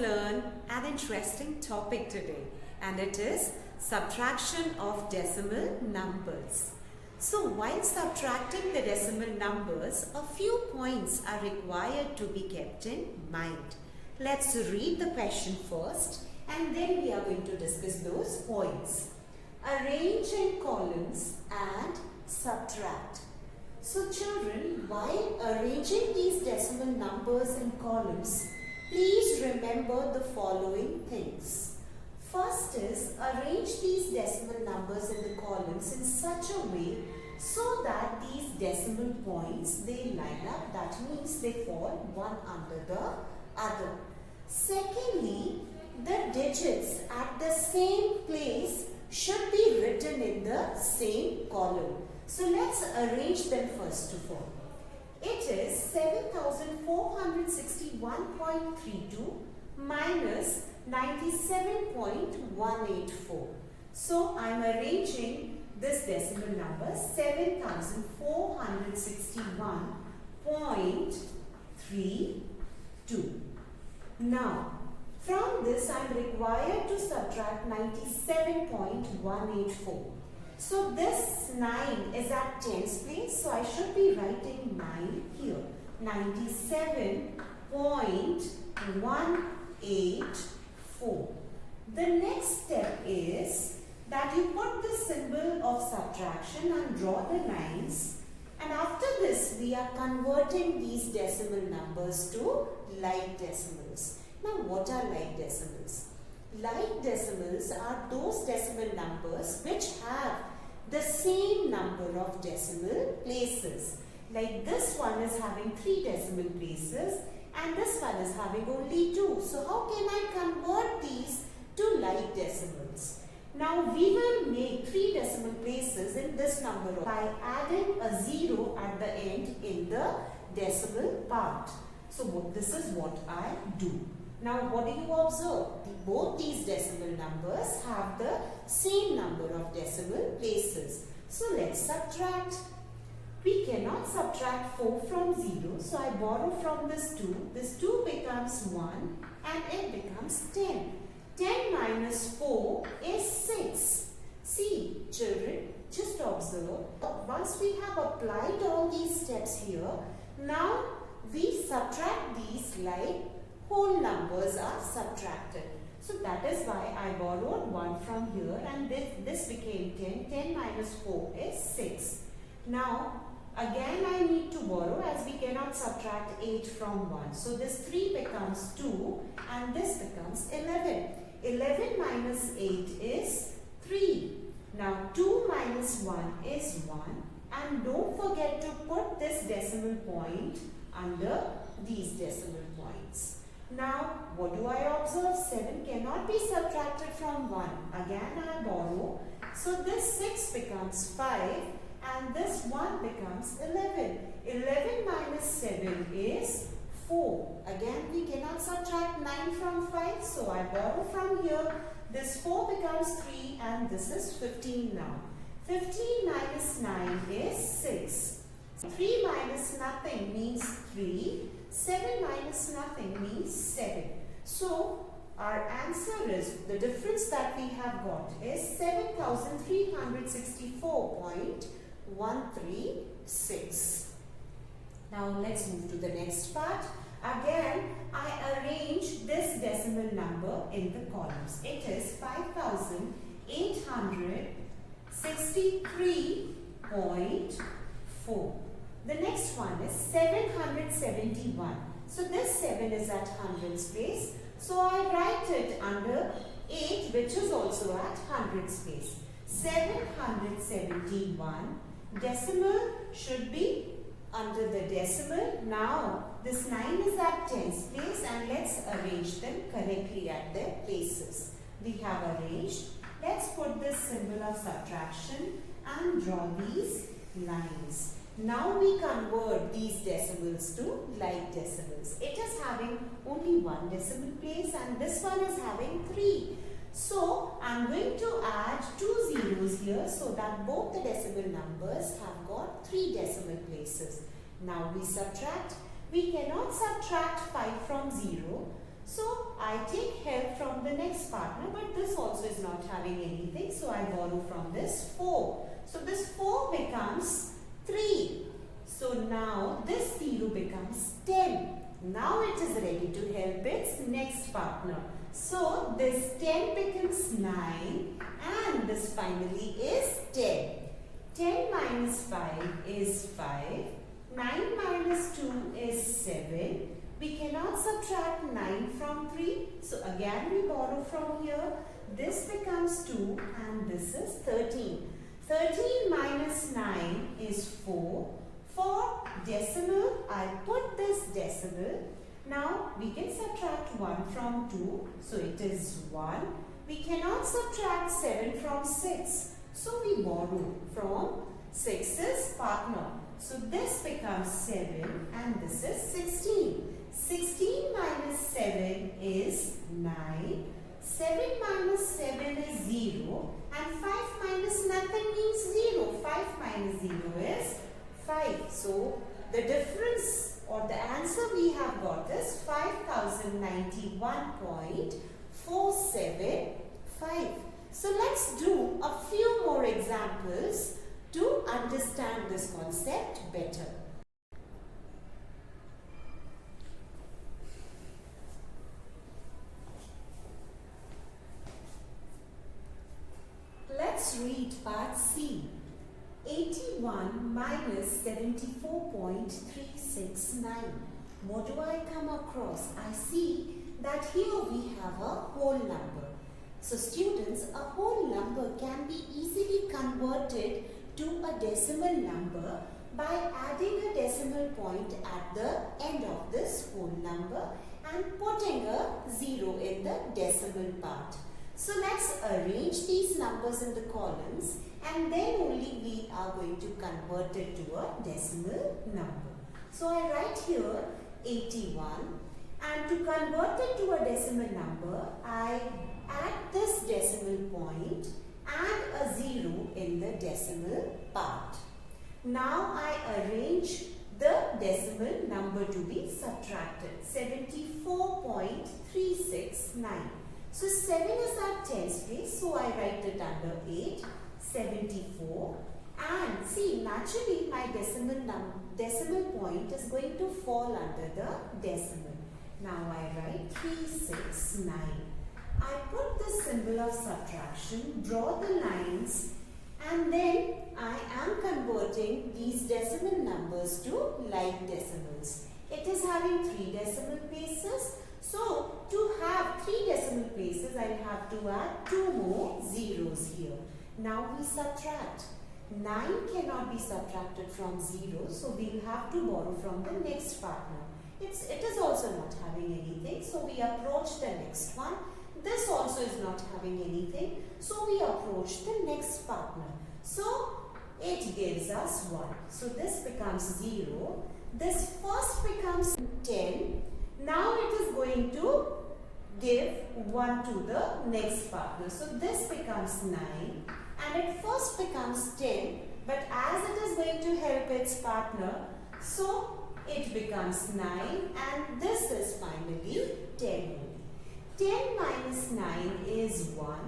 learn an interesting topic today, and it is subtraction of decimal numbers. So while subtracting the decimal numbers, a few points are required to be kept in mind. Let's read the question first and then we are going to discuss those points. Arrange in columns and subtract. So children, while arranging these decimal numbers in columns, please remember the following things. First is, arrange these decimal numbers in the columns in such a way so that these decimal points, they line up. That means they fall one under the other. Secondly, the digits at the same place should be written in the same column. So let's arrange them first of all. It is 7461.32 minus 97.184. So I am arranging this decimal number 7461.32. Now, from this I am required to subtract 97.184. So this 9 is at tens place, so I should be writing 9 here. 97.184. The next step is that you put the symbol of subtraction and draw the lines. And after this, we are converting these decimal numbers to like decimals. Now, what are like decimals? Like decimals are those decimal numbers which have the same number of decimal places. Like this one is having 3 decimal places and this one is having only 2. So how can I convert these to like decimals? Now we will make 3 decimal places in this number by adding a 0 at the end in the decimal part. So this is what I do. Now what do you observe? Both these decimal numbers have the same number of decimal places. So let's subtract. We cannot subtract 4 from 0. So I borrow from this 2. This 2 becomes 1 and it becomes 10. 10 minus 4 is 6. See children, just observe. Once we have applied all these steps here, now we subtract these like whole numbers are subtracted. So that is why I borrowed 1 from here and this became 10. 10 minus 4 is 6. Now again I need to borrow as we cannot subtract 8 from 1. So this 3 becomes 2 and this becomes 11. 11 minus 8 is 3. Now 2 minus 1 is 1 and don't forget to put this decimal point under these decimal points. Now, what do I observe? 7 cannot be subtracted from 1. Again, I borrow. So, this 6 becomes 5 and this 1 becomes 11. 11 minus 7 is 4. Again, we cannot subtract 9 from 5. So, I borrow from here. This 4 becomes 3 and this is 15 now. 15 minus 9 is 6. 3 minus nothing means 3. 7 minus nothing means 7. So, our answer is, the difference that we have got is 7364.136. Now, let's move to the next part. Again, I arrange this decimal number in the columns. It is 5863.4. The next one is 771. So this 7 is at hundreds place. So I write it under 8 which is also at hundreds place. 771. Decimal should be under the decimal. Now this 9 is at tens place and let's arrange them correctly at their places. We have arranged. Let's put this symbol of subtraction and draw these lines. Now we convert these decimals to like decimals. It is having only 1 decimal place and this one is having 3. So I am going to add 2 zeros here so that both the decimal numbers have got 3 decimal places. Now we subtract. We cannot subtract 5 from 0. So I take help from the next partner, but this also is not having anything. So I borrow from this 4. So this 4 becomes 3. So now this 0 becomes 10. Now it is ready to help its next partner. So this 10 becomes 9 and this finally is 10. 10 minus 5 is 5. 9 minus 2 is 7. We cannot subtract 9 from 3. So again we borrow from here. This becomes 2 and this is 13. 13 minus 9 is 4. For decimal, I put this decimal. Now we can subtract 1 from 2. So it is 1. We cannot subtract 7 from 6. So we borrow from 6's partner. So this becomes 7 and this is 16. 16 minus 7 is 9. 7 minus 7 is 0. And 5 minus nothing means 0. 5 minus 0 is 5. So the difference or the answer we have got is 5091.475. So let's do a few more examples to understand this concept better. Let's read part C. 81 minus 74.369. What do I come across? I see that here we have a whole number. So students, a whole number can be easily converted to a decimal number by adding a decimal point at the end of this whole number and putting a 0 in the decimal part. So let's arrange these numbers in the columns and then only we are going to convert it to a decimal number. So I write here 81 and to convert it to a decimal number, I add this decimal point and a 0 in the decimal part. Now I arrange the decimal number to be subtracted, 74.369. So 7 is at 10's place, so I write it under 8, 74. And see, naturally my decimal point is going to fall under the decimal. Now I write 369. I put the symbol of subtraction, draw the lines, and then I am converting these decimal numbers to like decimals. It is having 3 decimal places. So to have 3 decimal places, I have to add 2 more zeros here. Now we subtract. 9 cannot be subtracted from 0, so we will have to borrow from the next partner. It is also not having anything, so we approach the next one. This also is not having anything, so we approach the next partner. So it gives us 1. So this becomes 0. This first becomes 10. Now it is going to give 1 to the next partner. So this becomes 9 and it first becomes 10, but as it is going to help its partner, so it becomes 9 and this is finally 10. 10 minus 9 is 1.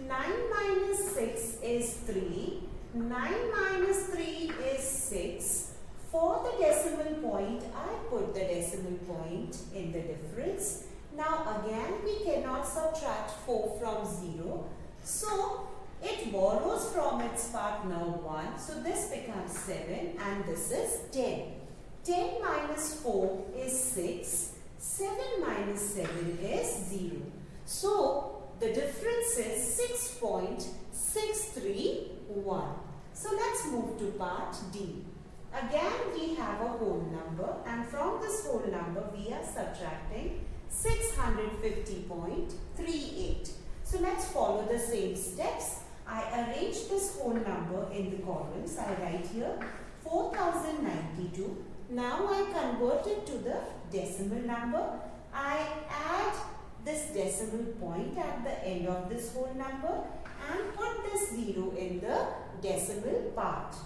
9 minus 6 is 3. 9 minus 3 is 6. For the decimal point, I put the decimal point in the difference. Now again, we cannot subtract 4 from 0. So it borrows from its partner 1. So this becomes 7 and this is 10. 10 minus 4 is 6. 7 minus 7 is 0. So the difference is 6.631. So let's move to part D. Again we have a whole number and from this whole number we are subtracting 650.38. So let's follow the same steps. I arrange this whole number in the columns. I write here 4092. Now I convert it to the decimal number. I add this decimal point at the end of this whole number and put this 0 in the decimal part.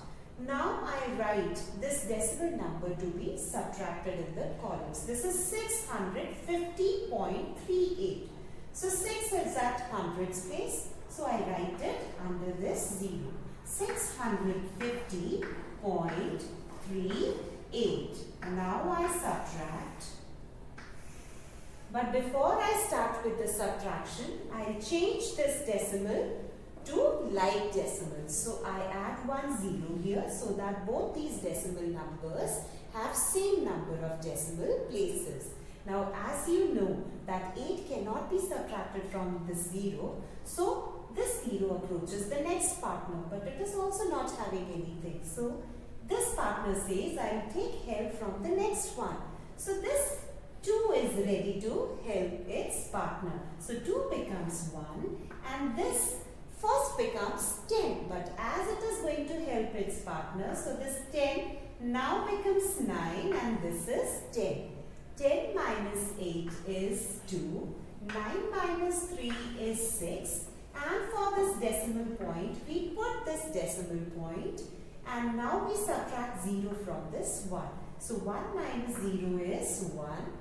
Now I write this decimal number to be subtracted in the columns. This is 650.38. So 6 is at hundreds place. So I write it under this 0. 650.38. Now I subtract. But before I start with the subtraction, I'll change this decimal to like decimals. So I add 1 0 here so that both these decimal numbers have same number of decimal places. Now as you know that 8 cannot be subtracted from this 0, so this 0 approaches the next partner, but it is also not having anything. So this partner says I'll take help from the next one. So this 2 is ready to help its partner. So 2 becomes 1 and this first becomes 10, but as it is going to help its partner, so this 10 now becomes 9 and this is 10. 10 minus 8 is 2, 9 minus 3 is 6, and for this decimal point, we put this decimal point and now we subtract 0 from this 1. So 1 minus 0 is 1,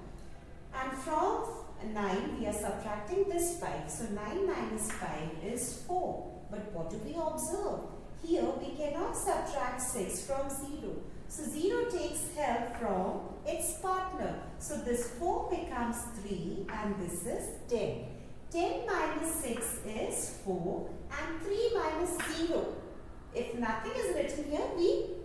and from 9 we are subtracting this 5. So 9 minus 5 is 4. But what do we observe? Here we cannot subtract 6 from 0. So 0 takes help from its partner. So this 4 becomes 3 and this is 10. 10 minus 6 is 4 and 3 minus 0. If nothing is written here, we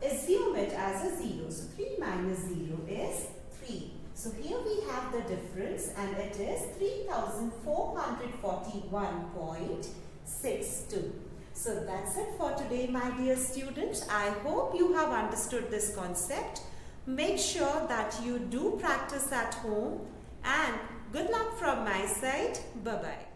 assume it as a 0. So 3 minus 0 is 3. So here we have the difference and it is 3441.62. So that's it for today, my dear students. I hope you have understood this concept. Make sure that you do practice at home and good luck from my side. Bye-bye.